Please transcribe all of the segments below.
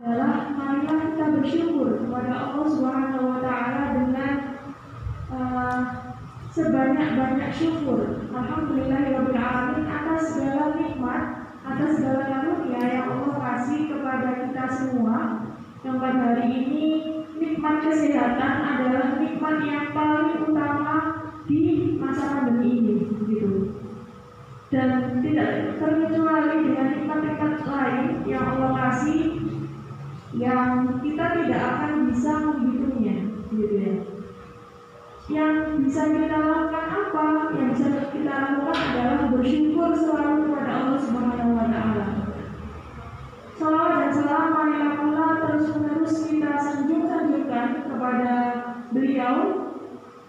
adalah marilah kita bersyukur kepada Allah Subhanahu wa taala dengan sebanyak-banyak syukur. Alhamdulillahirabbil alamin atas segala nikmat, atas segala karunia yang Allah kasih kepada kita semua. Yang pada hari ini nikmat kesehatan adalah nikmat yang paling utama di masa pandemi ini, gitu. Dan tidak terkecuali dengan nikmat-nikmat lain yang Allah kasih, yang kita tidak akan bisa menghitungnya, gitu ya. Yang bisa kita lakukan apa? Yang bisa kita lakukan adalah bersyukur selalu kepada Allah Subhanahu wa taala. Salawat dan salam marilah terus-menerus kita sanjung-sanjungkan kepada beliau.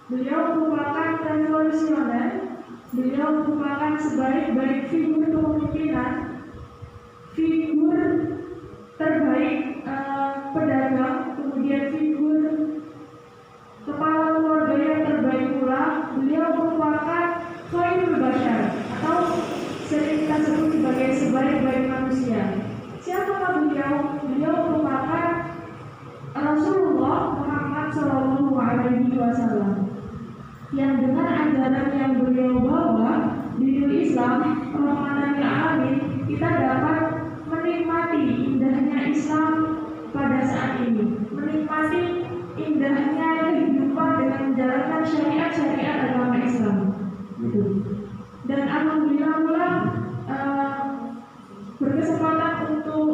Beliau merupakan revolusioner. Beliau merupakan sebaik-baik figur kepemimpinan, figur terbaik pedagang, kemudian figur kepala keluarga yang terbaik pula. Beliau merupakan khairul bashar atau sering kita sebut sebagai sebaik-baik manusia. Siapakah beliau? Beliau merupakan Rasulullah Muhammad Shallallahu Alaihi Wasallam, yang dengan ajaran yang beliau bawa di Islam rahmatan lil alamin, kita dapat menikmati indahnya Islam pada saat ini, menikmati indahnya kehidupan dengan menjalankan syariat-syariat agama Islam, gitu. Dan alhamdulillah pula berkesempatan untuk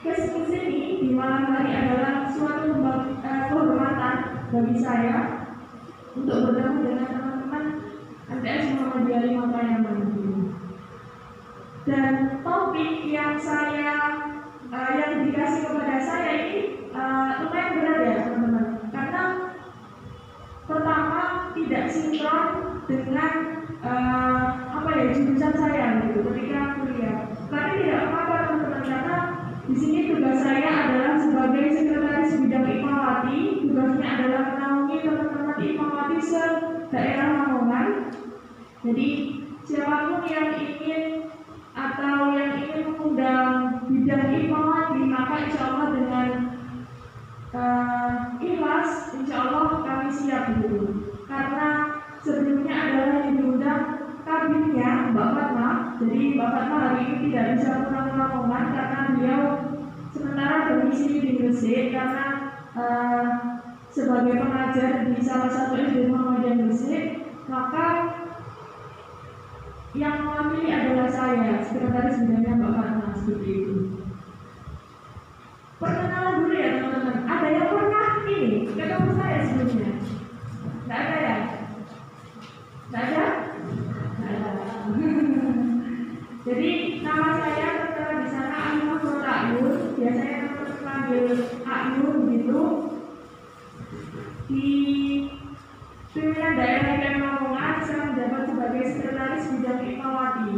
kesini di malam hari adalah suatu kehormatan bagi saya untuk bertemu dengan teman-teman MTS Muhammadiyah 5 Payaman. Dan topik yang yang dikasih kepada saya ini lumayan berat ya teman-teman, karena pertama tidak sinkron dengan jurusan saya gitu ketika kuliah. Tapi tidak apa-apa teman-teman, karena di sini tugas saya adalah sebagai sekretaris bidang Imawati. Tugasnya adalah menaungi teman-teman Imawati se-daerah Lamongan. Jadi siapapun yang ingin atau yang ingin mengundang bidang Imawati, maka insya Allah dengan ikhlas, insya Allah kami siap gitu. Karena sebelumnya adalah yang diundang kabinnya Mbak Fatma. Jadi Mbak Fatma hari ini tidak bisa pulang ke Lamongan karena beliau sementara domisili di Gresik, karena sebagai pengajar di salah satu SD Muhammadiyah Gresik. Maka yang mewakili adalah saya, sekretaris bidangnya Mbak Fatma, seperti itu. Perkenalan dulu ya teman-teman. Ada yang pernah ini ketemu saya sebelumnya? Tidak ada ya? Tidak ada? Jadi nama saya tertera di sana Ainur Ayun, biasanya teman-teman panggil Ayun gitu. Di pimpinan daerah IPM Lamongan saya menjabat sebagai sekretaris bidang Imawati.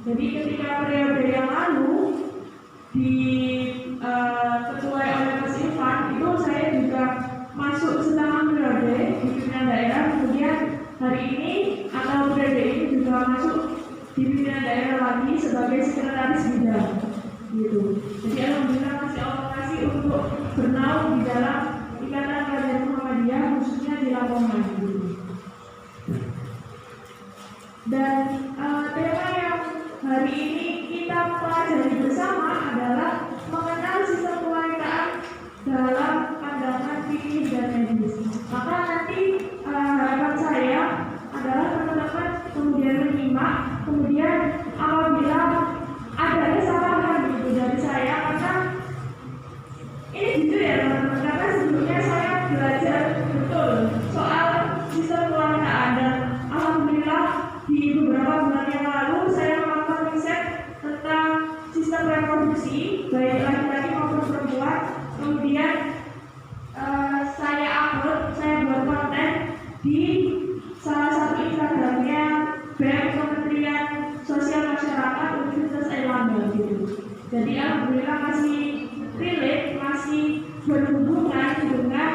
Jadi ketika periode yang lalu ketuai oleh Mas Irfan, itu saya juga masuk setengah periode di pimpinan daerah. Kemudian hari ini atau periode ini juga masuk di pimpinan daerah lagi sebagai sekretaris bidang, gitu. Jadi alhamdulillah masih Allah kasih untuk bernaung di dalam Ikatan Pelajar Muhammadiyah khususnya di Lamongan, gitu. Dan tema yang hari ini kita pelajari bersama adalah mengenal sistem kewarganegaraan dalam pandangan fikih dan medis. Maka nanti harapan saya adalah teman-teman kemudian menyimak, kemudian apabila ada kesalahan gitu dari saya, karena ini jujur ya teman-teman, karena sebelumnya saya belajar betul soal sistem kewarganegaraan, dan alhamdulillah di beberapa bulan yang lalu saya melakukan riset tentang sistem reproduksi baik laki-laki maupun perempuan. Kemudian saya buat konten di salah satu Instagramnya BEM Kementerian Sosial Masyarakat Universitas Airlangga gitu. Jadi alhamdulillah masih relate, masih berhubungan dengan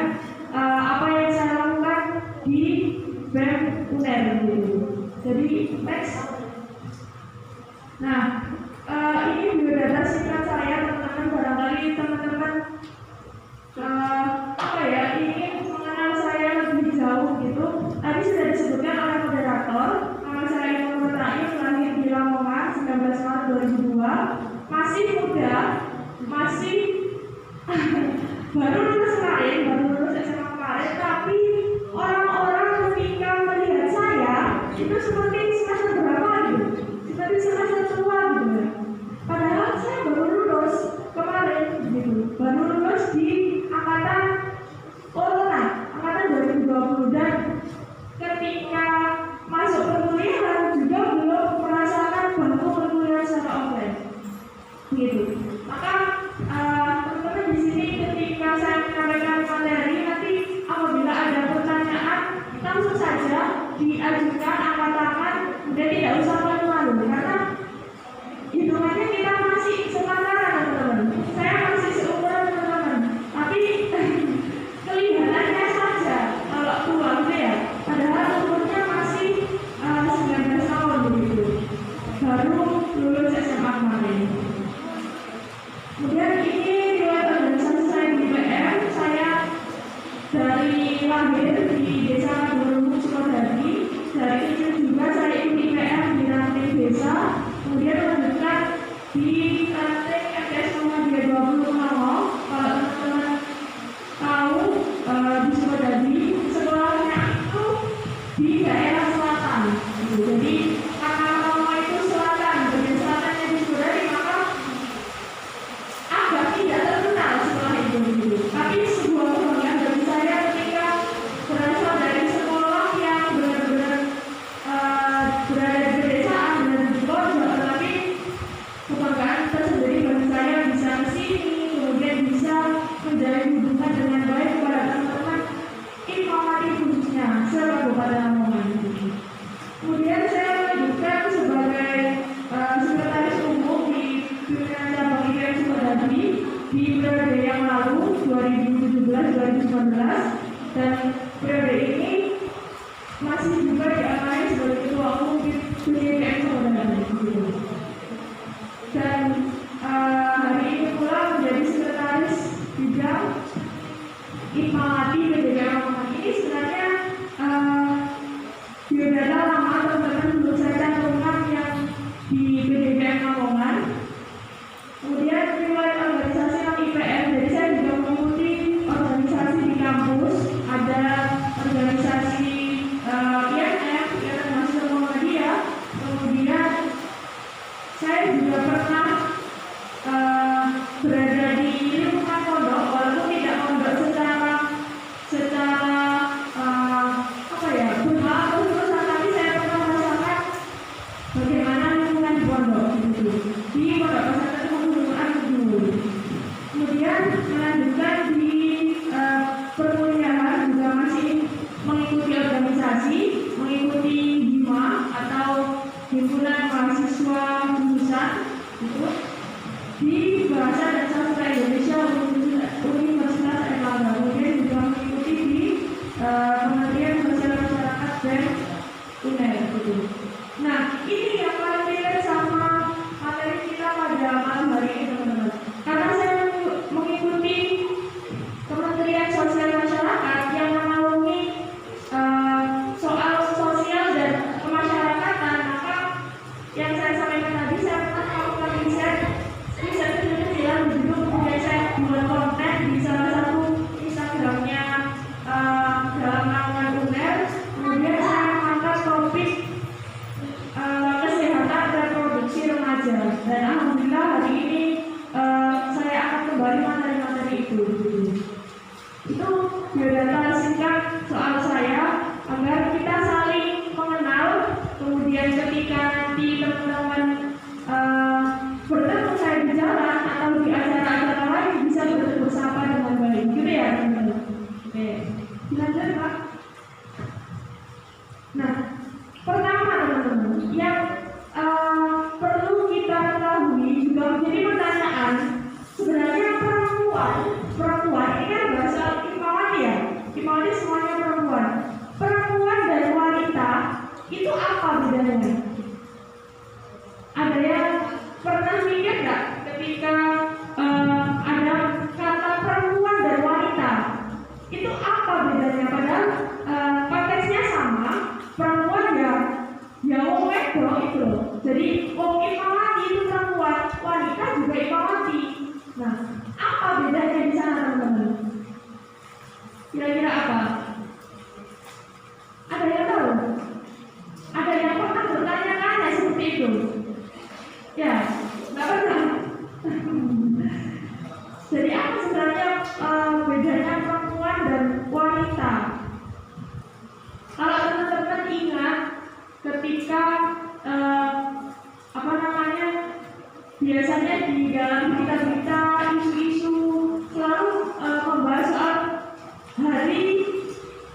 apa yang saya lakukan di BEM UNER gitu. Jadi next. Nah, ini biodata singkat saya teman-teman, barangkali teman-teman ingin mengenal saya lebih jauh gitu. Tadi sudah disebutkan oleh moderator, nama saya Nur Rahim, lahir di Lamongan 19 Maret 2002, masih muda, masih baru lulus SMA kemarin, tapi orang-orang ketika melihat saya itu seperti semester berapa gitu, seperti semester tua gitu ya. Padahal saya baru lulus kemarin gitu, baru lulus di angkatan Corona, angkatan 2020, dan ketika masuk perkuliahan juga belum merasakan bangku perkuliahan secara online gitu. Maka teman-teman di sini ketika saya menyampaikan materi, nanti apabila ada pertanyaan langsung saja diajukan, angkat tangan, dan tidak usah malu-malu, karena hitungannya kita masih sepantaran teman-teman. Saya masih seumuran teman-teman, tapi kelihatannya saja kalau tua gitu ya, padahal umurnya masih 19 tahun begitu, baru lulus SMA kemarin. Kemudian ini riwayat organisasi saya di IPM. Saya dari lahir di Desa Dorungu, Sukadadi. Dari kecil juga saya ikut IPM di ranting desa. Kemudian lanjutkan di ranting FDS Muhammadiyah 20 Mango. Kalau teman-teman tahu di Sukadadi, sekolahnya itu di daerah selatan. Jadi karena Mango itu selatan, bagian selatannya di Sukadadi, maka agak tidak terkenal setelah itu. Tapi sebuah kebanggaan bagi saya ketika berasal dari sekolah yang benar-benar berada di pedesaan dan di pojok, tetapi kebanggaan tersendiri bagi saya bisa kesini, kemudian bisa menjalin hubungan dengan baik kepada teman-teman Imamati khususnya se-Kabupaten Lamongan. Kemudian saya lanjutkan sebagai sekretaris umum di pimpinan cabang IPM Sukadadi di periode yang lalu 2017-2019, dan periode ini masih juga diamanai sebagai ketua umum di IPM Sukadadi. Dan hari ini pula menjadi sekretaris bidang Imamati PDKM Lamongan. Ini sebenarnya biodata lama teman-teman, belum saya cantumkan yang di PDKM Lamongan. Kemudian riwayat organisasi yang IPM, jadi saya juga mengikuti organisasi di kampus, ada organisasi IMF, Ikatan Mahasiswa Muhammadiyah. Kemudian saya juga pernah berada di lingkungan pondok, walaupun tidak pondok secara berhak atau terusan, tapi saya pernah merasakan bagaimana lingkungan di pondok gitu, di pondok pesantren Al Qudus. Kemudian melanjutkan di perkuliahan juga masih mengikuti organisasi, mengikuti HIMA atau himpunan mahasiswa jurusan itu di Bahasa dan Sastra Indonesia Universitas Erlangga. Kemudian juga mengikuti di Kementerian Sosial Masyarakat dan UNER gitu. Nah, ini yang paling relate sama materi kita pada malam hari ini teman-teman. Karena saya mengikuti Kementerian Sosial Masyarakat yang menaungi soal sosial dan kemasyarakatan, maka yang saya sampaikan tadi, saya pernah melakukan riset kecil-kecilan begitu. Kemudian saya buat konten di salah satu Instagramnya dalam naungan UNER. Kemudian saya mengangkat topik kesehatan reproduksi remaja, dan alhamdulillah hari ini saya akan kembali materi-materi itu. Itu biodata singkat soal saya agar kita saling mengenal. Kemudian ketika nanti teman-teman bertemu saya di jalan atau di acara-acara lain bisa bersama dengan baik, gitu ya teman-teman. Oke, lanjut Pak. Nah, pertama teman-teman, yang perlu kita ketahui juga menjadi pertanyaan, sebenarnya perempuan ini kan berasal Imamati ya. Ya, nggak pernah. Jadi apa sebenarnya bedanya perempuan dan wanita? Kalau teman-teman ingat ketika biasanya di dalam berita-berita isu-isu selalu membahas soal hari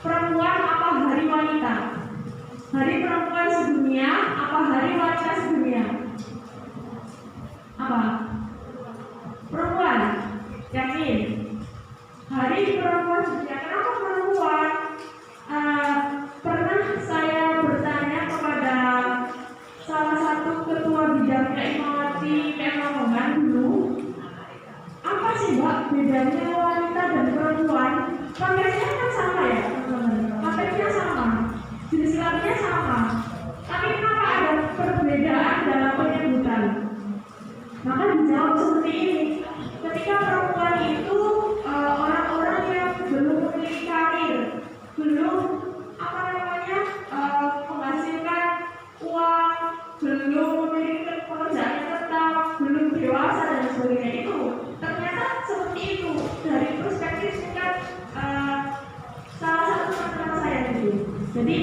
perempuan apa hari wanita. Hari perempuan sedunia apa hari wanita sedunia? Apa? Perempuan. Yakin? Hari perempuan sedunia. Kenapa perempuan? Pernah saya bertanya kepada salah satu ketua bidang Imawati Kemauan dulu, apa sih Mbak bedanya wanita dan perempuan? Konteksnya kan sama ya teman-teman, konteksnya sama, jenis kelaminnya sama, tapi kenapa ada perbedaan dalam penyebutan? Maka dijawab seperti ini, ketika perempuan itu orang-orang yang belum memiliki karir, belum menghasilkan uang, belum memiliki pekerjaan yang tetap, belum dewasa dan sebagainya, itu ternyata seperti itu dari perspektif singkat salah satu teman-teman saya itu. Jadi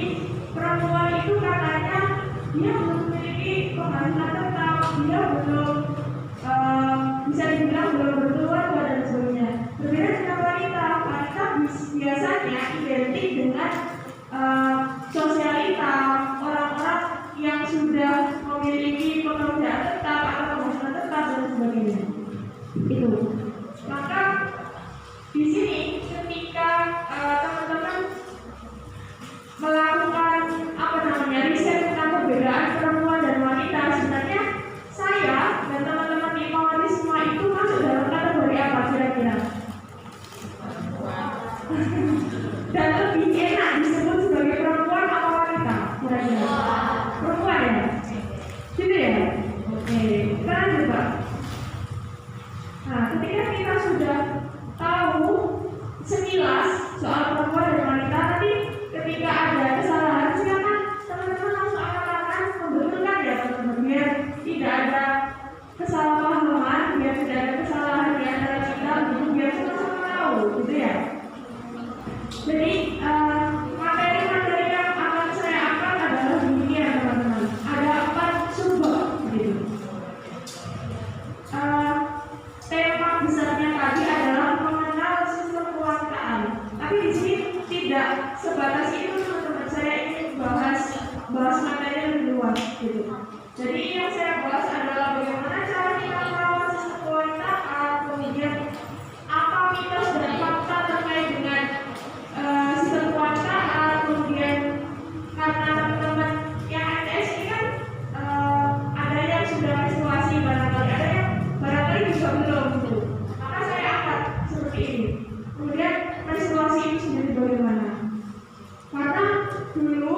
perempuan itu katanya dia belum memiliki penghasilan tetap, dia belum bisa dibilang belum berkeluarga dan sebagainya. Berbeda dengan wanita, wanita biasanya identik dengan sosialita, orang-orang yang sudah memiliki pekerjaan tetap atau penghasilan tetap dan sebagainya. Itu. Maka di sini ketika teman-teman melakukan riset tentang perbedaan perempuan dan wanita, sebenarnya saya dan teman-teman di Imawati semua itu masuk dalam kategori apa kira-kira? Dan lebih enak disebut sebagai perempuan atau wanita kira-kira? Perempuan ya? Gitu ya? Oke, keren juga. Nah, ketika kita sudah tahu sekilas soal perempuan dan wanita, nanti ketika ada kesalahan silakan teman-teman langsung angkat membetulkan ya teman-teman, biar tidak ada kesalahpahaman, biar tidak ada kesalahan di antara kita, biar sama-sama tahu, gitu ya. Jadi materi-materi yang akan saya angkat adalah demikian teman-teman. Ada 4 subbab gitu. Tema besarnya tadi adalah mengenal sistem kewanitaan. Tapi di sini tidak sebatas itu teman-teman. Saya ingin bahas materi lebih luas gitu. Jadi yang saya bahas adalah bagaimana cara kita merawat sistem kewanitaan, kemudian apa mitos dan fakta terkait dengan sistem kewanitaan, kemudian karena teman-teman yang MTS ini kan ada yang sudah menstruasi barangkali, ada yang barangkali juga belum gitu. Maka saya angkat seperti ini. Kemudian menstruasi ini sendiri bagaimana? Karena dulu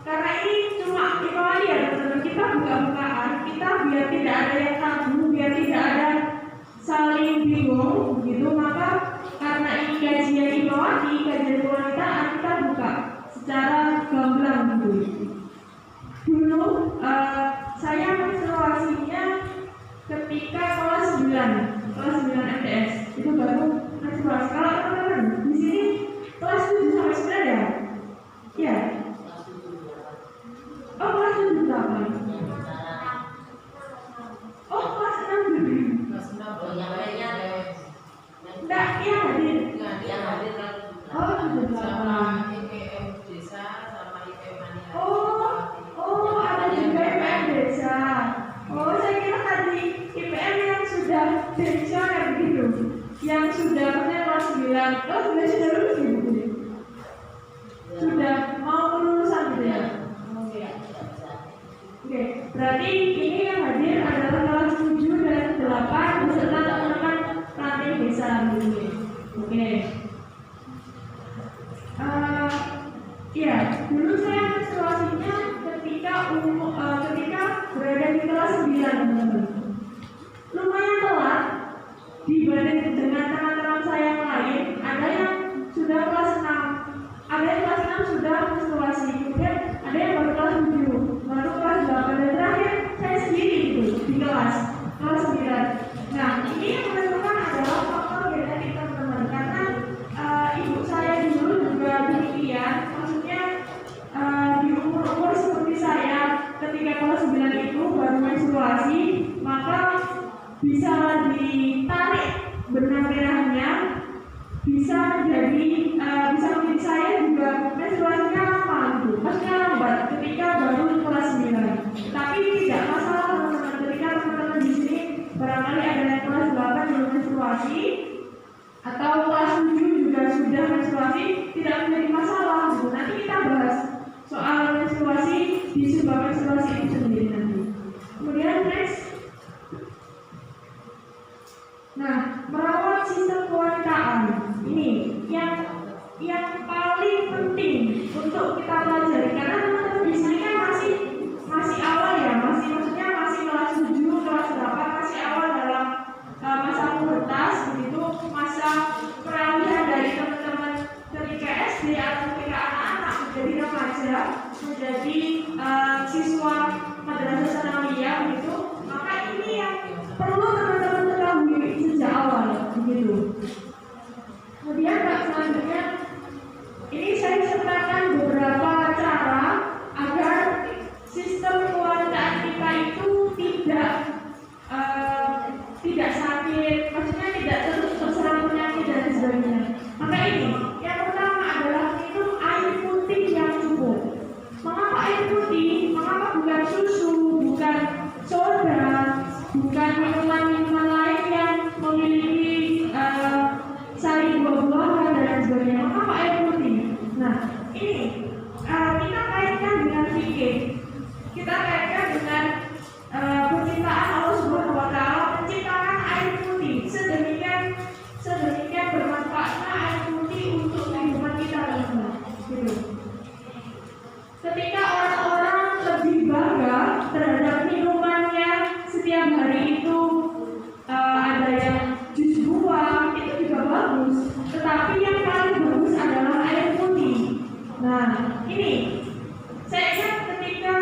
karena ini cuma Imawati ya teman-teman, kita buka-bukaan, kita biar tidak ada yang tabu, biar tidak ada saling bingung begitu, maka karena ini kajian Imawati, kajian kewanitaan, kita buka secara gamblang gitu. Dulu saya menstruasinya ketika kelas 9 MTS, itu baru menstruasi. Kalau teman-teman di sini kelas 7 sampai 9 ya? Iya. Oh, kelas 7 berapa? Oh, kelas 6 dulu. Kelas 6 yang lainnya ada. Enggak, iya hadir. Yang hadir kan. Oh, sudah sama IPM desa sama IPM Mania. Oh, ada juga IPM desa. Oh, saya kira tadi IPM yang sudah pensiunan begitu, yang sudah maksudnya kelas 9. Oh, sudah lulus gitu. Sudah mau lulusan gitu ya. Oke, berarti ini yang hadir adalah kelas 7 dan 8 beserta teman-teman ranting desa gitu. Oke. Ya, dulu saya menstruasinya ketika berada di kelas 9 teman-teman. Lumayan telat dibanding dengan teman-teman saya yang lain. Ada yang sudah kelas 6, ada yang kelas 6 sudah menstruasi, kemudian ada yang baru kelas 7, baru kelas 8, dan terakhir saya sendiri bisa ditarik benang merahnya, bisa menjadi saya juga menstruasinya lama gitu, maksudnya lambat ketika baru kelas 9. Tapi tidak masalah teman-teman, ketika teman-teman di sini barangkali ada yang kelas 8 belum menstruasi atau kelas 7 juga sudah menstruasi, tidak menjadi masalah gitu. Nanti kita bahas soal menstruasi di sebab menstruasi itu sendiri nanti. Kemudian next. Nah, merawat sistem kewanitaan ini yang paling penting untuk kita pelajari, karena teman-teman di sini kan masih awal ya, maksudnya masih kelas 7, kelas 8, masih awal dalam masa pubertas begitu, masa peralihan dari teman-teman ketika SD atau ketika anak-anak menjadi remaja, menjadi siswa madrasah sanawiyah begitu. Maka ini yang perlu teman-teman ketahui sejak awal begitu. Kemudian selanjutnya ini saya sertakan beberapa cara agar sistem kewanitaan kita itu tidak sakit, maksudnya tidak terus terserang penyakit dan sebagainya. Maka ini yang pertama adalah minum air putih yang cukup. Mengapa air putih? Mengapa bukan susu, bukan soda, bukan minuman-minuman lain yang memiliki sari buah-buahan dan sebagainya? Mengapa air putih? Nah, ini kita kaitkan dengan fikih. Kita kaitkan dengan penciptaan Allah Subhanahu wa Ta'ala, menciptakan air putih sedemikian bermanfaatnya air putih untuk kehidupan kita teman-teman. Gitu. Ketika orang-orang lebih bangga terhadap minumannya setiap hari itu, ada yang jus buah, itu juga bagus. Tetapi yang paling bagus adalah air putih. Nah, ini saya ingat ketika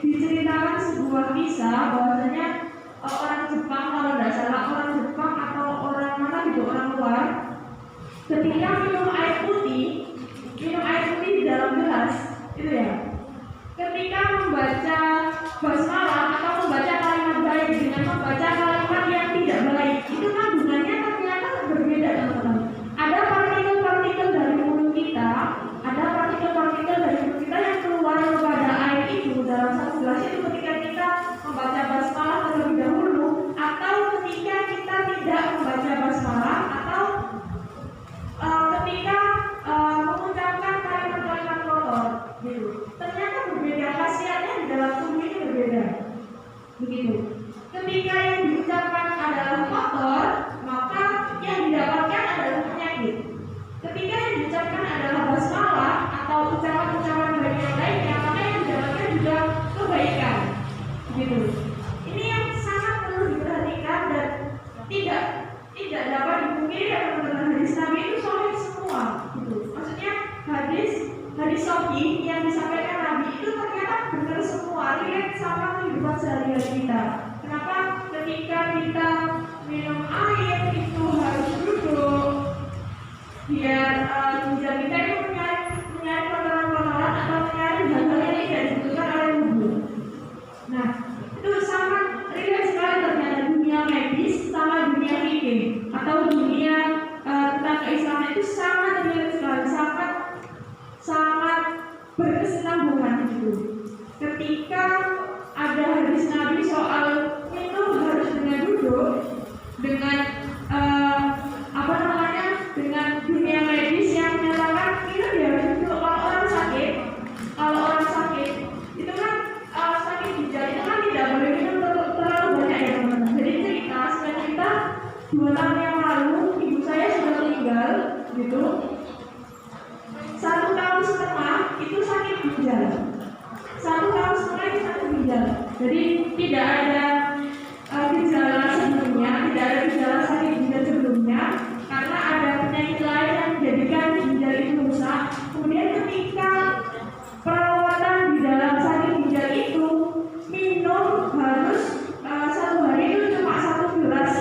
diceritakan sebuah kisah bahwasanya orang Jepang, kalau tidak salah orang Jepang atau orang mana gitu, orang luar, ketika minum air putih di dalam gelas itu ya, ketika membaca basmalah atau membaca kalimat baik dengan membaca kalimat yang tidak baik, itu kandungannya ternyata berbeda teman-teman. Ada partikel-partikel dari mulut kita, yang keluar kepada air itu dalam satu gelas itu ketika kita membaca basmalah terlebih dahulu, atau ketika kita tidak membaca basmalah, atau ketika mengucapkan kalimat-kalimat kotor gitu. Ternyata berbeda, khasiatnya di dalam tubuh ini berbeda begitu. Ketika yang diucapkan adalah kotor, maka yang didapatkan adalah penyakit. Ketika yang diucapkan adalah basmalah atau ucapan-ucapan baik yang lainnya, maka yang didapatkan juga kebaikan gitu. Ini yang sangat perlu diperhatikan dan tidak dapat dipungkiri ya teman-teman. Hadis Nabi itu sahih semua gitu. Maksudnya hadis sahih yang disampaikan Nabi itu ternyata benar semua, relate sama kehidupan sehari-hari kita. Kenapa ketika kita minum air itu harus duduk biar ginjal kita itu menyari kotoran-kotoran atau menyari hal-hal yang tidak dibutuhkan oleh tubuh. Nah, itu sangat relate sekali ternyata dunia medis sama dunia fikih atau dunia tentang keislaman itu sangat relate sekali, sangat berkesinambungan gitu. Ketika ada hadis Nabi soal minum harus dengan duduk, dengan dengan dunia medis yang menyatakan minum ya harus duduk. Kalau orang sakit itu kan sakit ginjal itu kan tidak boleh minum terlalu banyak ya teman-teman. Jadi cerita 2 tahun yang lalu ibu saya sudah meninggal gitu. 1 tahun setengah itu sakit ginjal. 1 tahun setengah itu sakit ginjal. Jadi tidak ada gejala sebelumnya, tidak ada gejala sakit ginjal sebelumnya, karena ada penyakit lain yang menjadikan ginjal itu rusak. Kemudian ketika perawatan di dalam sakit ginjal itu, minum harus 1 hari itu cuma 1 gelas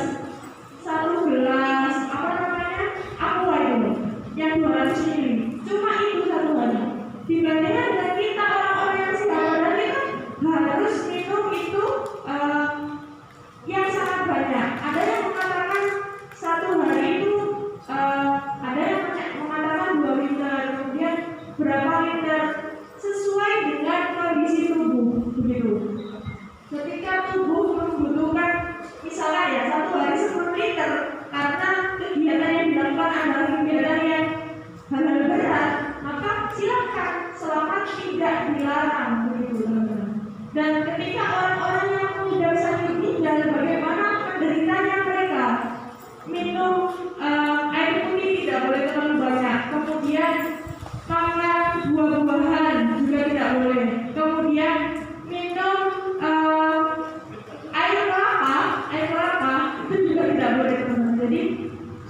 aqua itu yang 200 ml, cuma itu 1 hari. Dibandingkan dengan kita orang-orang yang sehat, kita harus minum itu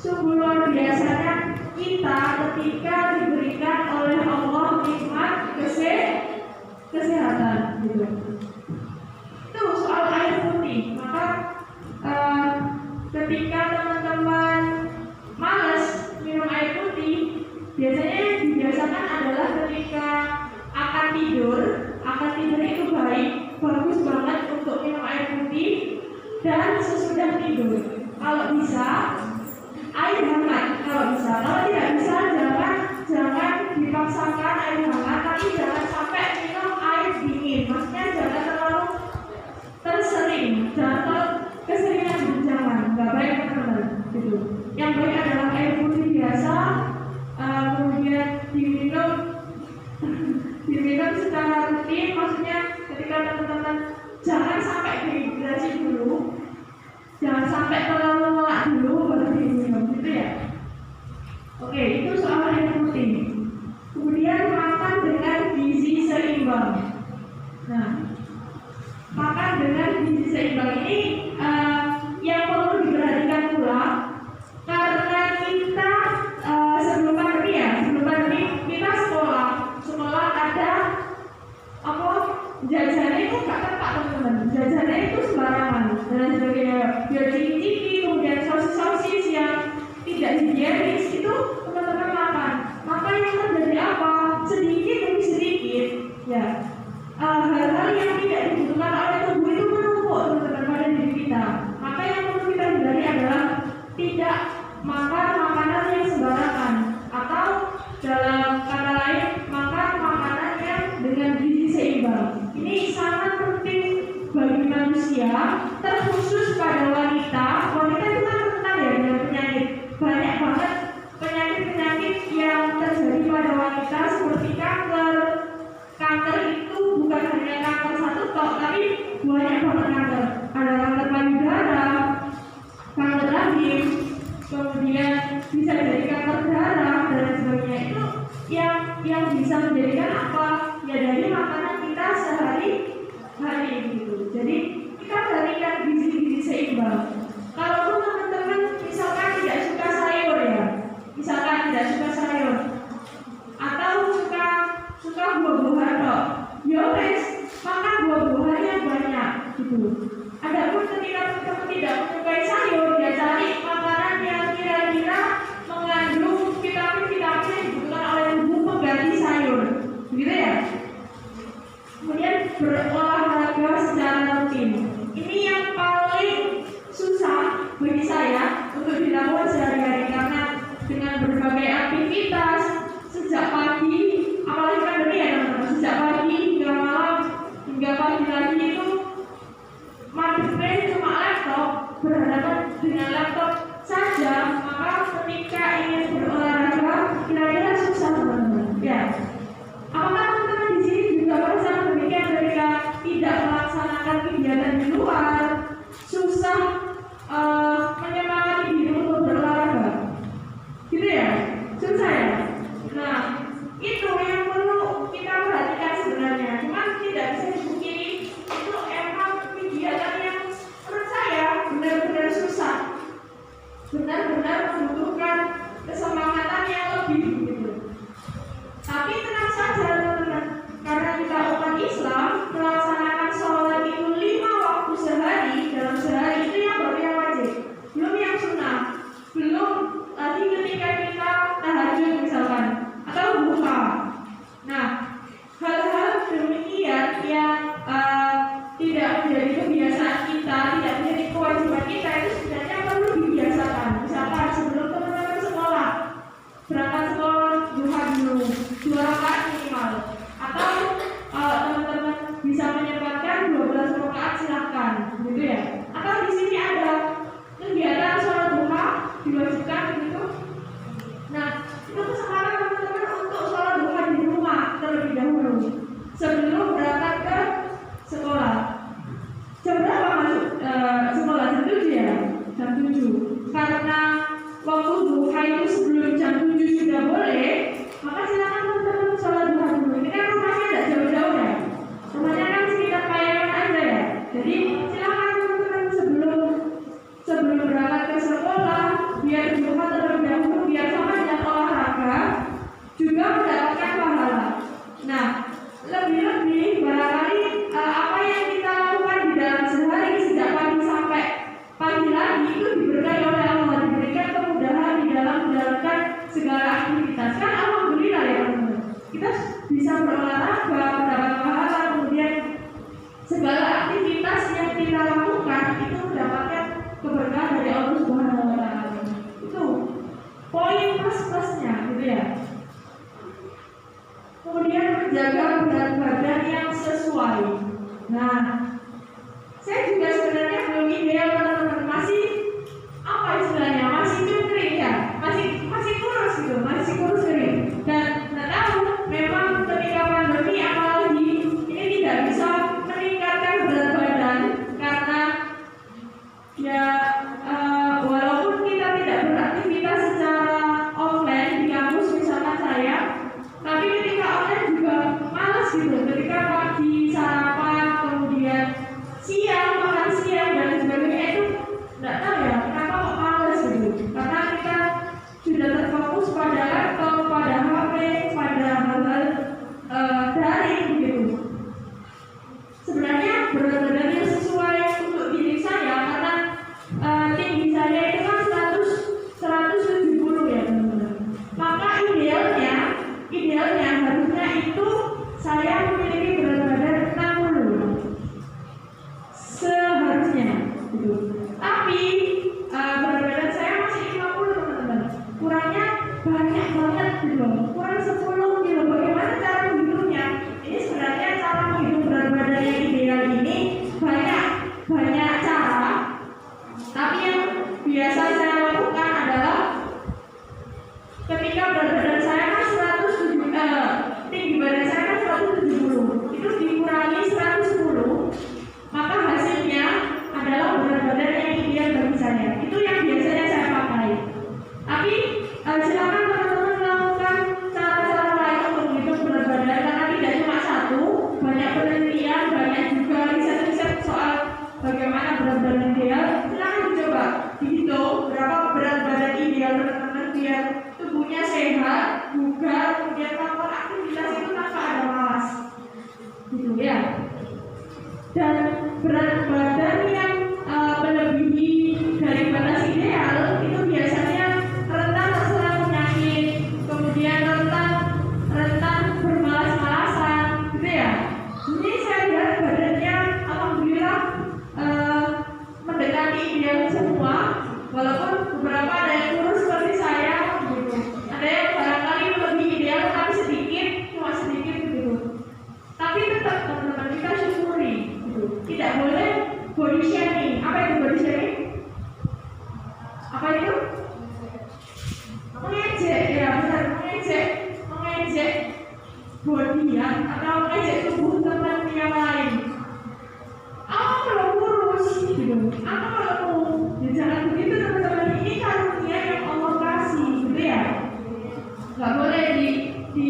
Sungguh luar biasanya kita ketika diberikan oleh Allah nikmat kesehatan gitu. Itu soal air putih. Maka ketika teman-teman malas minum air putih, biasanya yang dibiasakan adalah ketika akan tidur itu bagus banget untuk minum air putih, dan sesudah tidur kalau bisa air hangat, kalau tidak bisa jangan dipaksakan air hangat, tapi jangan sampai minum air dingin. Maksudnya jangan terlalu tersering, jangan keseringan berjamaah, nggak baik teman-teman gitu. Yang baik adalah air putih biasa, kemudian diminum secara rutin. Maksudnya ketika teman-teman jangan sampai dehidrasi dulu, jangan sampai terlalu melak dulu baru diminum gitu ya. Oke, itu soal air putih. Kemudian makan dengan gizi seimbang. Nah, makan dengan gizi seimbang ini yang perlu diperhatikan pula, karena kita sebelum pandemi kita sekolah ada jajannya itu nggak tepat teman-teman. Jajannya itu sembarangan dan sebagainya, biar ciki-ciki, kemudian sosis yang tidak higienis itu teman-teman makan. Maka yang terjadi apa? Sedikit demi sedikit ya, hal-hal yang tidak dibutuhkan oleh tubuh itu menumpuk teman-teman pada diri kita. Maka yang perlu kita hindari adalah tidak makan makanan yang sembarangan, atau dalam kata lain makan makanan yang dengan gizi seimbang. Ini sangat penting bagi manusia, terkhusus pada wanita. Wanita itu kan rentan ya dengan penyakit. Banyak banget penyakit-penyakit yang terjadi pada wanita seperti kanker. Kanker itu bukan hanya kanker satu tok, tapi banyak banget kanker. Ada kanker payudara, kanker rahim, kemudian bisa jadi kanker darah dan sebagainya. Itu yang bisa menjadikan apa? Ya dari makanan kita sehari-hari gitu. Jadi kita berikan gizi-gizi seimbang. Kalau teman-teman misalkan tidak suka sayur ya, atau suka buah-buahan kok, ya wes makan buah-buahan yang banyak gitu. Adapun ketika teman-teman tidak menyukai sayur, ya cari makanan yang kira-kira mengandung vitamin-vitamin yang dibutuhkan oleh tubuh pengganti sayur, gitu ya. Kemudian berolahraga secara rutin. Ini yang paling susah bagi saya untuk dilakukan sehari-hari, karena dengan berbagai aktivitas sejak pagi, apalagi pandemi ya teman-teman, sejak pagi hingga malam hingga pagi lagi itu madepnya cuma laptop, berhadapan dengan laptop saja. Maka ketika ingin berolahraga kira-kira susah teman-teman ya. Apakah teman-teman di sini juga merasakan demikian ketika tidak melaksanakan kegiatan di luar, susah menyemangati diri untuk berolahraga gitu ya, susah ya. Nah, itu yang perlu kita perhatikan sebenarnya. Cuman tidak bisa dipungkiri, itu emang kegiatan yang menurut saya benar-benar susah, benar-benar membutuhkan kesemangatan yang lebih gitu. Tapi tenang saja teman-teman, karena kita umat Islam melaksanakan sholat itu 5 waktu sehari, dalam sehari itu yang baru yang wajib, belum yang sunnah, belum lagi ketika kita tahajud misalkan atau duha. Nah, hal-hal demikian yang tidak menjadi kebiasaan kita, tidak menjadi kewajiban kita, itu sebenarnya perlu dibiasakan. Misalkan sebelum teman-teman sekolah, berangkat sekolah duha dulu 2 rakaat minimal, atau teman-teman bisa menyempatkan 12 rakaat silahkan gitu ya. Atau di sini ada kegiatan sholat duha diwajibkan begitu. Nah, itu kesempatan teman-teman untuk sholat duha di rumah terlebih dahulu sebelum berangkat ke sekolah. Jam berapa masuk sekolah? Jam 7 ya? Jam 7. Karena waktu duha itu sebelum jam 7 sudah boleh, maka silakan teman-teman sholat duha dulu. Ini kan rumahnya tidak jauh-jauh ya, rumahnya kan sekitar Payaman aja ya. Jadi silakan teman-teman sebelum berangkat ke sekolah, biar segala aktivitas yang kita lakukan itu mendapatkan keberkahan dari Allah Subhanahu wa taala. Itu poin plus-plusnya gitu ya. Kemudian menjaga berat badan yang sesuai. Nah, saya juga sebenarnya belum ideal teman-teman, masih apa istilahnya, masih kering ya, masih kurus gitu, masih kurus kering. Dan nggak tahu, memang ketika pandemi apalagi ini tidak bisa meningkatkan berat badan karena ya walaupun kita tidak beraktivitas secara offline di kampus misalkan saya, tapi ketika online juga malas gitu. Ketika pagi sarapan, kemudian siang makan siang dan sebagainya itu nggak tahu ya kenapa kok malas gitu. Karena kita sudah terfokus pada laptop, pada HP, pada hal-hal daring gitu. Sebenarnya berat badan yang sesuai untuk diri saya karena tinggi saya itu kan 170 ya teman-teman. Maka idealnya harusnya itu saya memiliki berat badan 60 seharusnya gitu. Tapi berat badan saya masih 50 teman-teman. Kurangnya banyak banget gitu. Kurang 10 kilo. Bagaimana cara menghitungnya? Ini sebenarnya cara menghitung berat badan yang ideal ini banyak cara. Tapi yang biasa saya lakukan adalah ketika berat badan saya kan tinggi badan saya kan 170, itu dikurangi 110, maka hasilnya adalah berat badan yang ideal bagi saya. Itu yang biasanya saya pakai. Tapi silakan teman-teman melakukan cara-cara lain untuk menghitung berat badan karena tidak cuma satu, banyak penelitian, banyak juga riset-riset soal bagaimana berat badan ideal. Silakan dicoba dihitung berapa berat badan ideal teman-teman biar tubuhnya sehat, bugar, kemudian melakukan aktivitas itu tanpa ada malas, gitu ya. Dan berat badan yang melebihi dari batas ideal itu biasanya rentan terserang penyakit, kemudian rentan bermalas-malasan, gitu ya. Ini saya lihat badannya alhamdulillah mendekati ideal semua, walaupun beberapa ada yang kurus seperti saya gitu. Ada yang barangkali lebih ideal tapi cuma sedikit gitu. Tapi tetap teman-teman kita syukuri gitu. Tidak boleh body shaming. Apa itu body shaming? Apa itu? Mengejek, ya benar, mengejek body ya, atau mengejek tubuh teman yang lain. Apa kalau kurus gitu? Apa kalau ya jangan begitu teman-teman. Ini karunia yang Allah kasih gitu ya. Gak boleh di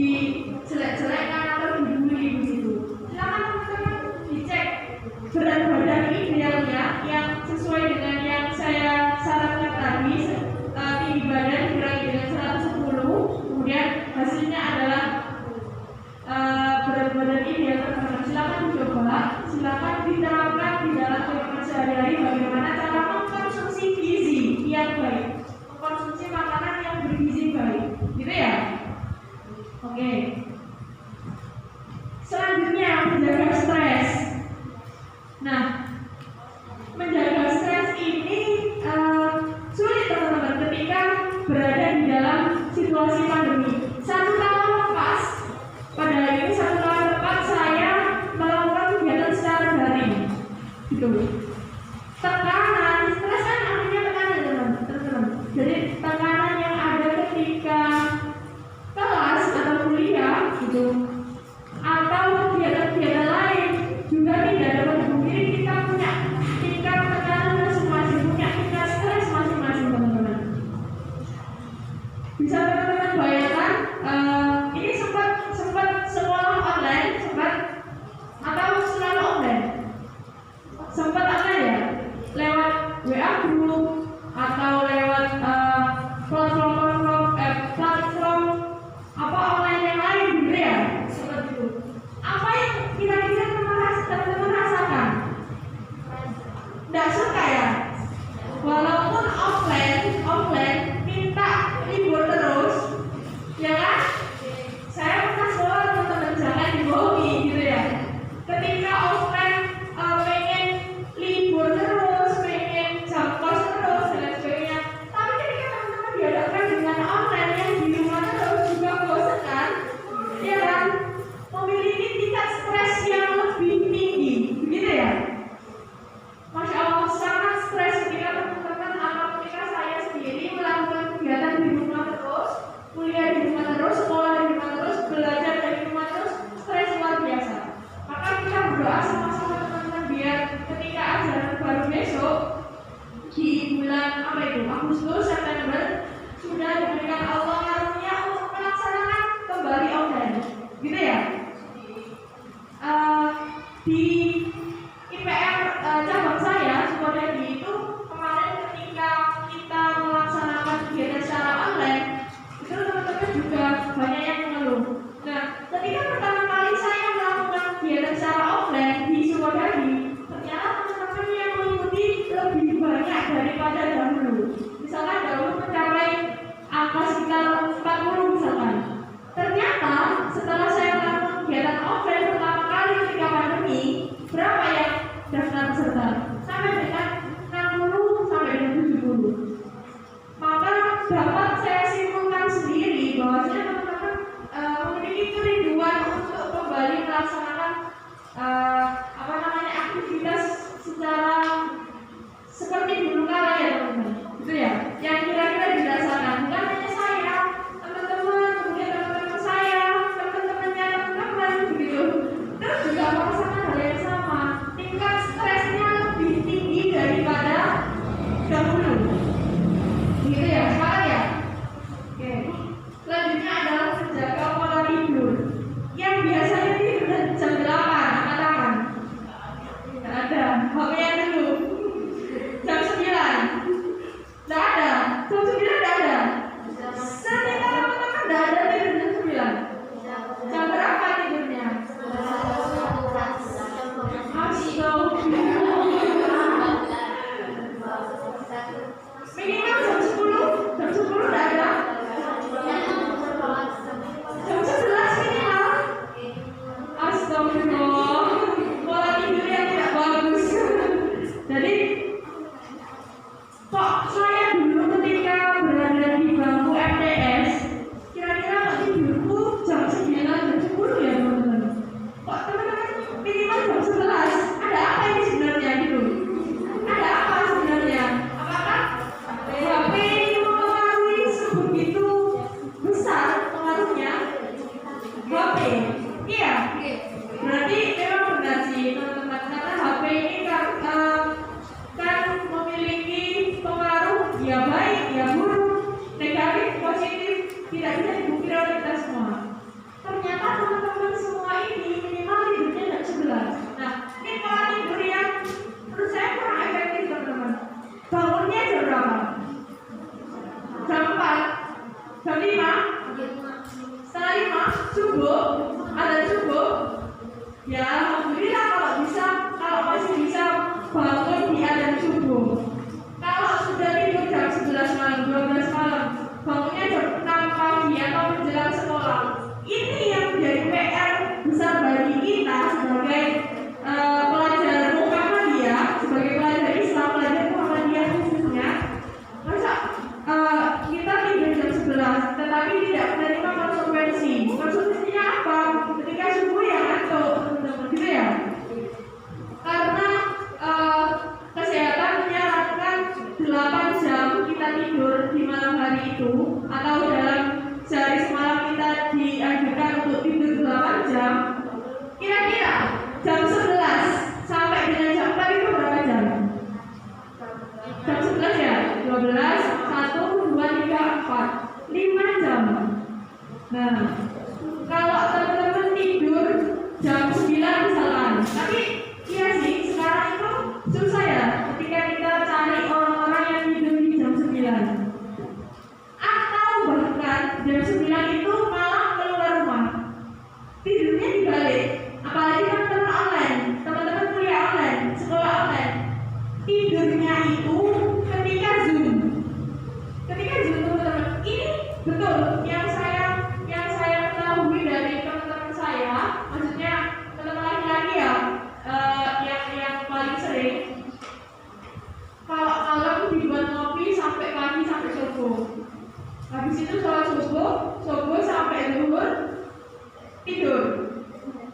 jelek-jelekkan atau dibully begitu. Silakan teman-teman dicek berat badan idealnya yang sesuai dengan yang saya sarankan tadi. Tinggi badan dikurangi dengan 110, kemudian hasilnya adalah berat badan ideal teman-teman. Silakan dicoba, silakan diterapkan di dalam kehidupan sehari-hari bagaimana cara mengkonsumsi gizi yang baik, mengkonsumsi makanan yang bergizi baik, gitu ya. Oke. Selanjutnya menjaga stres. Nah, menjaga stres ini sulit teman-teman ketika berada di dalam situasi pandemi. Satu tahun lepas, pada hari ini 1 tahun lepas saya melakukan kegiatan secara daring, gitu. Tekanan, stres kan artinya tekanan teman-teman. Jadi tekanan yang ada ketika kelas atau kuliah, gitu, atau kegiatan-kegiatan lain juga tidak dapat dipungkiri kita punya tingkat tekanan masing-masing, punya tingkat stres masing-masing teman-teman. Bisa teman-teman bayangkan ini sempat sekolah online, atau selalu online, sempat ada apa itu? Agustus, September sudah diberikan Allah karunia untuk melaksanakan kembali online, gitu ya. Di IPR cabang saya Sukodadi itu kemarin ketika kita melaksanakan kegiatan secara online, itu teman-teman juga banyak yang mengeluh. Nah, ketika pertama kali saya melakukan kegiatan secara offline di Sukodadi, ternyata teman-teman yang mengikuti lebih banyak daripada dahulu. Misalkan dahulu mencapai angka sekitar 40 misalkan. Ternyata setelah saya melakukan kegiatan offline pertama kali ketika pandemi, berapa yang daftar peserta? Sampai dengan 60 sampai dengan 70. Maka dapat saya simpulkan sendiri bahwasanya teman-teman memiliki kerinduan untuk kembali melaksanakan aktivitas secara seperti dulu kala ya teman-teman, gitu ya. Yang kira-kira dirasakan bukan hanya saya, teman-teman, kemudian teman-teman saya, teman-temannya teman-teman, begitu. Terus juga merasakan hal yang sama, tingkat stresnya lebih tinggi daripada dahulu, gitu ya, sepakat ya? Oke. Selanjutnya adalah menjaga pola tidur. Yang biasanya tidur jam 8, angkat tangan. Tidak ada. HP-nya dulu. Jam 9. Tidak ada. Jam 9 tidak ada. Seketika teman-teman tidak ada tidur jam 9. Jam berapa tidurnya? Minimal jam 10. Jam 10 tidak ada. Jam 11 minimal. Astagfirullah, pola tidur yang tidak bagus. Jadi kok saya dulu ketika berada di bangku MTS, kira-kira kok tidurku jam 9, jam 10 ya teman-teman. Kok teman-teman minimal jam 11? Ada apa ini sebenarnya gitu? Ada apa sebenarnya? Apakah HP ini mempengaruhi sebegitu besar pengaruhnya? HP? Iya. Berarti memang benar sih teman-teman, karena HP ini kan memiliki pengaruh ya baik, ya buruk, negatif, positif, tidak bisa dipungkiri oleh kita semua. Ternyata teman-teman semua ini minimal tidurnya jam 11. Nah, ini pola tidur yang menurut saya kurang efektif teman-teman. Bangunnya jam berapa? Jam 4? Jam 5? Setengah 5? Subuh? Ada subuh? Ya, alhamdulillah kalau masih bisa bangun di adzan subuh. Kalau sudah tidur jam 11 malam, 12 malam, bangunnya jam 6 pagi atau menjelang sekolah. Ini yang menjadi PR besar bagi kita sebagai pelajar Muhammadiyah, sebagai pelajar Islam, pelajar Muhammadiyah khususnya. Masa kita tidur jam 11 tetapi tidak menerima konsekuensi. Konsekuensinya apa? Ketika subuh ya ngantuk, teman-teman, gitu ya. Karena kesehatan menyarankan 8 jam kita tidur di malam hari itu, atau dalam sehari semalam kita dianjurkan untuk tidur 8 jam. Kira-kira jam 11 sampai dengan jam 4 itu berapa jam? Jam 11 ya? 12, 1, 2, 3, 4, 5 jam. Nah, kalau teman-teman tidur jam 9 misalkan, tapi iya sih sekarang itu susah ya ketika kita cari orang-orang yang tidur di jam 9. Atau bahkan jam 9 itu malah keluar rumah, tidurnya dibalik. Apalagi teman-teman online, teman-teman kuliah online, sekolah online, tidurnya itu ketika Zoom teman-teman. Ini betul yang saya ketahui dari teman-teman saya, maksudnya teman-teman laki-laki ya, yang paling sering. Kalau malam dibuat ngopi sampai pagi, sampai subuh. Habis itu sholat subuh sampai zuhur, tidur.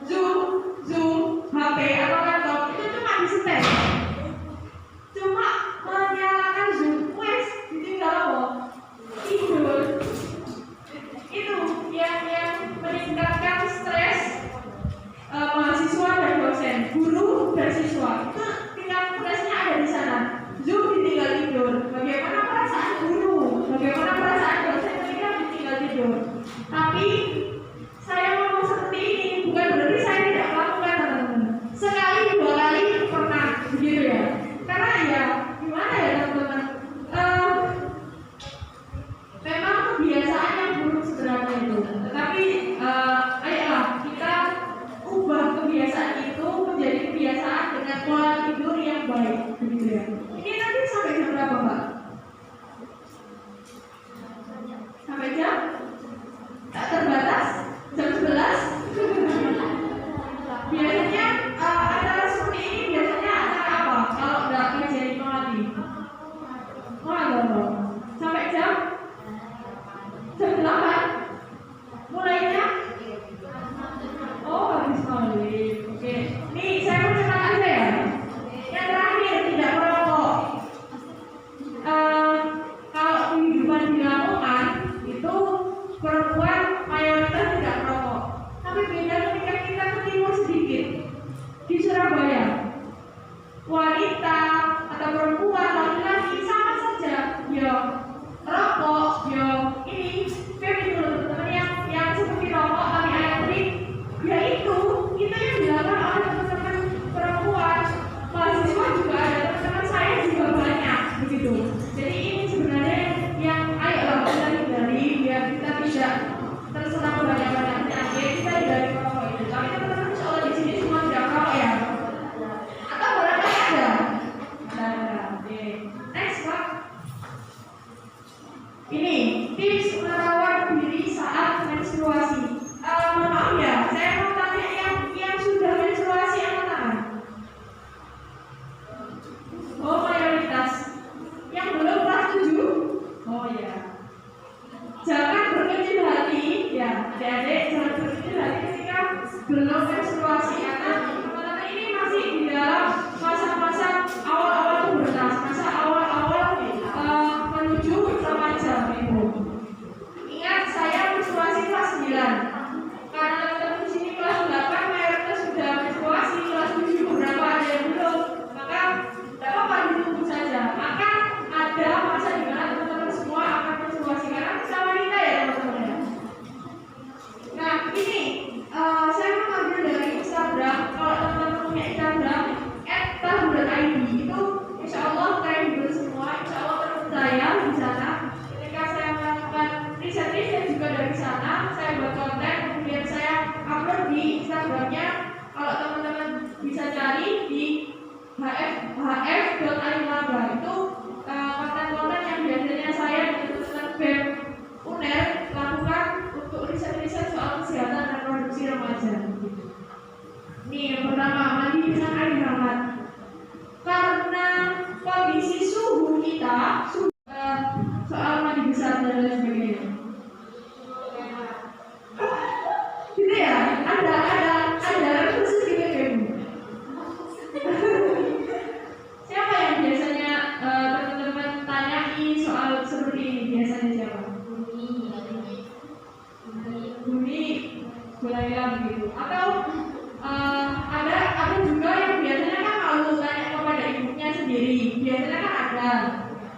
Zoom, HP atau laptop itu cuma disetel, cuma baik, begitu ya. Ini nanti sampai jam berapa, Pak? Sampai jam? Tak terbatas? Jam 11? Biasanya acara seperti ini biasanya acara apa? Kalau nggak kerja di Melati? Oh, sampai jam 8? Mulainya? Oh, habis maghrib. Oke. Nih, saya mau cerita aja ya. Yang terakhir, tidak merokok. Kalau kehidupan di Lamongan itu perempuan mayoritas tidak merokok. Tapi beda ketika kita ke timur sedikit. Di Surabaya, wanita atau perempuan laki-laki sama saja. Ya, rokok, ya ini vape itu loh teman-teman yang seperti rokok tapi elektrik. Ya itu yang dilakukan oleh teman-teman perempuan. Mahasiswa juga ada, teman-teman saya juga banyak begitu. Jadi ini sebenarnya yang ayolah kita hindari biar kita tidak terserang banyak-banyak penyakit. Kita hindari rokok itu. Tapi teman-teman insya Allah di sini semua tidak merokok ya. Atau barangkali ada. Oke. Next Pak. Ini tips merawat diri saat menstruasi. Maaf ya, saya mau tanya yang sudah menstruasi angkat tangan. Oh mayoritas. Yang belum kelas 7? Oh ya. Jangan berkecil hati, ya adik-adik jangan berkecil hati ketika belum menstruasi karena teman-teman ini masih di dalam masa-masa awal-awal pubertas, masa awal-awal menuju remaja ibu. Ingat saya menstruasi kelas 9. Karena teman-teman di sini kelas 8 mayoritas sudah menstruasi, kelas 7 beberapa ada yang belum, maka tidak apa-apa ditunggu saja. Maka ada masa di mana teman-teman semua akan menstruasi karena kita wanita ya teman-teman. Nah ini saya mengambil dari Instagram. Kalau teman-teman punya Instagram @tahur.id itu insya Allah kredibel semua, insya Allah terpercaya di sana. Ketika saya melakukan riset juga dari sana, saya buat konten kemudian saya upload di Instagramnya. Kalau teman-teman bisa cari di hf.arimlaga itu konten-konten yang biasanya saya dan teman-teman BEM UNER lakukan untuk riset-riset soal kesehatan dan reproduksi remaja. Ini yang pertama, mandi dengan air hangat. Karena kondisi suhu kita soal mandi besar dan lain sebagainya. Gitu ya, ada khusus gitu ya Bu. Siapa yang biasanya teman-teman tanyai soal seperti ini biasanya siapa? Bumi, Gulaila begitu. Atau ada juga yang biasanya kan malu tanya kepada ibunya sendiri. Biasanya kan ada.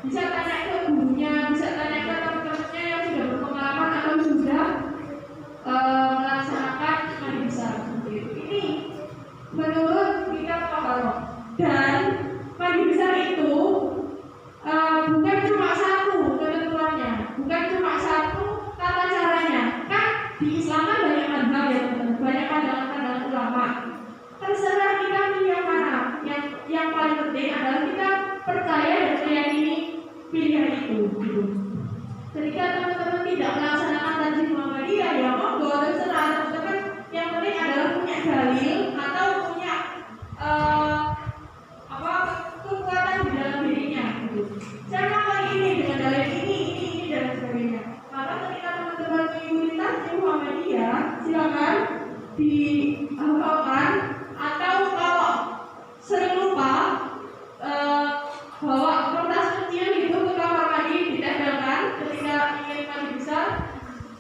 Bisa tanya ke gurunya, bisa tanya ke teman-temannya yang sudah berpengalaman atau sudah melaksanakan mandi besar seperti itu. Ini menurut kitab Taharah. Dan mandi besar itu bukan cuma satu ketentuannya, bukan cuma satu tata caranya. Kan di Islam kan banyak madhab ya teman-teman, banyak pandangan-pandangan ulama. Terserah kita pilih yang mana. Yang paling penting adalah kita percaya dan meyakini pilihan itu. Gitu. Ketika teman-teman tidak melaksanakan tajwid Muhammadiyah, ya monggo terserah teman-teman. Yang penting adalah punya dalil atau punya kekuatan di dalam dirinya. Gitu. Saya melakukan ini dengan dalil ini dan sebagainya. Maka ketika teman-teman mengikuti tajwid Muhammadiyah, silakan dihafalkan atau kalau sering lupa bawa kertas kecil itu ke kamar mandi, ditempelkan ketika ingin mandi besar,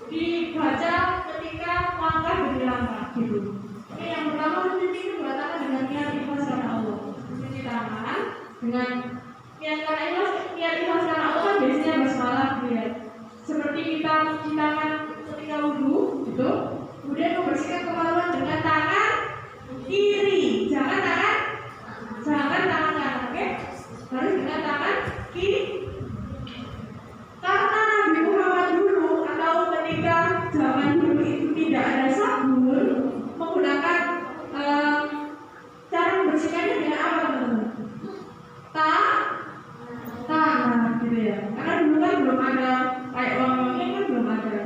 dibaca ketika langkah demi langkah gitu. Oke, yang pertama mencuci kedua tangan dengan niat ikhlas karena Allah. Mencuci tangan dengan niat karena ikhlas, niat ikhlas karena Allah kan biasanya basmalah gitu ya. Seperti kita mencuci tangan ketika wudhu gitu. Kemudian membersihkan kemaluan dengan tangan kiri, jangan tangan kanan, oke? Harus dengan tangan kiri. Karena Nabi Muhammad dulu atau ketika zaman dulu itu tidak ada sabun, menggunakan cara membersihkannya dengan apa teman-teman? ada kayak wangi-wangi kan belum ada.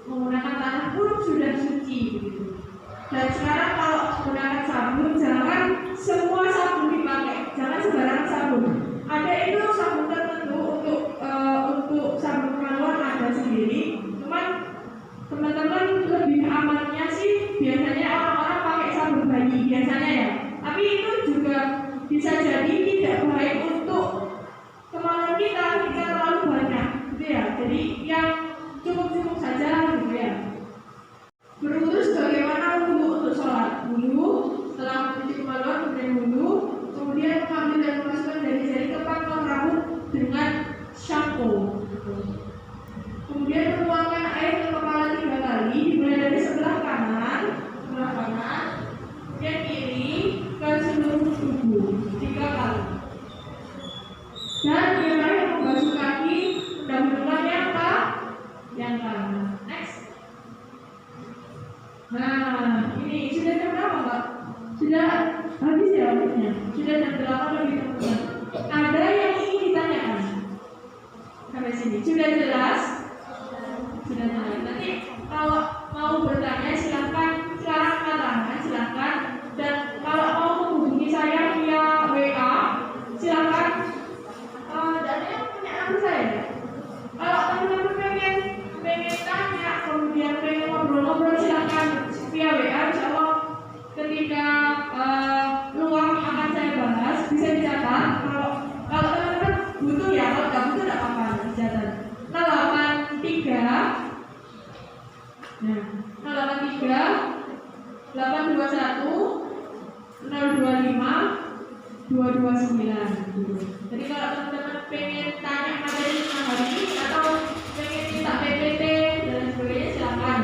Menggunakan tanah pun sudah suci begitu. Dan sekarang kalau menggunakan sabun, jangan semua sabun dipakai, jangan sembarangan sabun. Ada itu sabun tertentu untuk sabun kemaluan ada sendiri. Cuman teman-teman lebih amannya sih biasanya orang-orang pakai sabun bayi biasanya ya. Tapi itu juga bisa jadi tidak baik untuk kemaluan kita jika terlalu banyak, gitu ya. Jadi yang cukup-cukup saja, gitu ya. Berwudu bagaimana wudu untuk sholat? Wudu setelah mencuci kemaluan kemudian wudu, kemudian mengambil dan memasukkan dari jari ke pangkal rambut dengan shampoo. Kemudian menuangkan air ke kepala 3 kali, dimulai dari sebelah kanan, kemudian kiri ke seluruh tubuh 3 kali. Dan dimulai membasuh kaki dahuluan yang kanan. Next. Nah, ini sudah jam berapa, Mbak? Sudah habis ya waktunya? Sudah jam 8 lebih teman-teman. Ada yang ingin ditanyakan? Sampai sini. Sudah jelas? Sudah jelas. Nanti kalau mau bertanya silahkan sekarang angkat tangan, silahkan. Dan kalau mau menghubungi saya via WA, silahkan. Dan yang punya nomor saya. Kalau teman-teman pengen tanya, kemudian pengen ngobrol-ngobrol, silahkan via WA. Insya Allah ketika luang akan saya bahas, bisa dicatat. Kalau teman-teman butuh ya, kalau nggak butuh nggak apa-apa, dicatat. 083 821 025 229. Jadi kalau teman-teman pengen tanya materi tentang hari ini atau pengen minta PPT dan sebagainya, silakan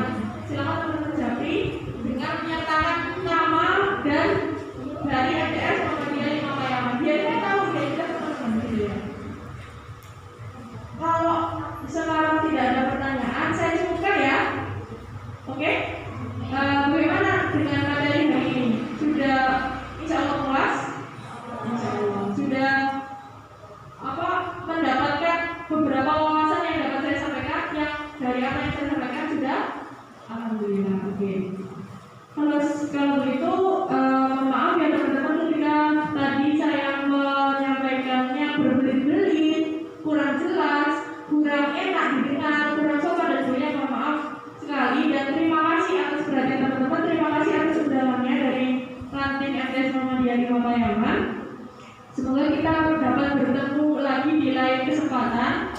teman-teman japri dengan menyatakan nama dan dari ADS Muhammadiyah Imam Mayaman. Biar kita tahu kira-kira teman-teman gitu ya. Kalau sekarang tidak ada pertanyaan, saya cukupkan ya. Oke? Bagaimana dengan materi hari ini? Sudah insya Allah puas? Insya Allah. Sudah mendapatkan beberapa wawasan yang dapat saya sampaikan, yang dari apa yang saya sampaikan sudah? Alhamdulillah. Oke. Kalau begitu, maaf ya teman-teman ketika tadi saya menyampaikannya berbelit-belit, kurang jelas, kurang enak didengar, kurang sopan dan sebagainya, mohon maaf sekali. Dan terima kasih atas perhatian teman-teman, terima kasih atas undangannya dari ranting MTS Muhammadiyah Imam Mayaman. Semoga kita dapat bertemu lagi di lain kesempatan.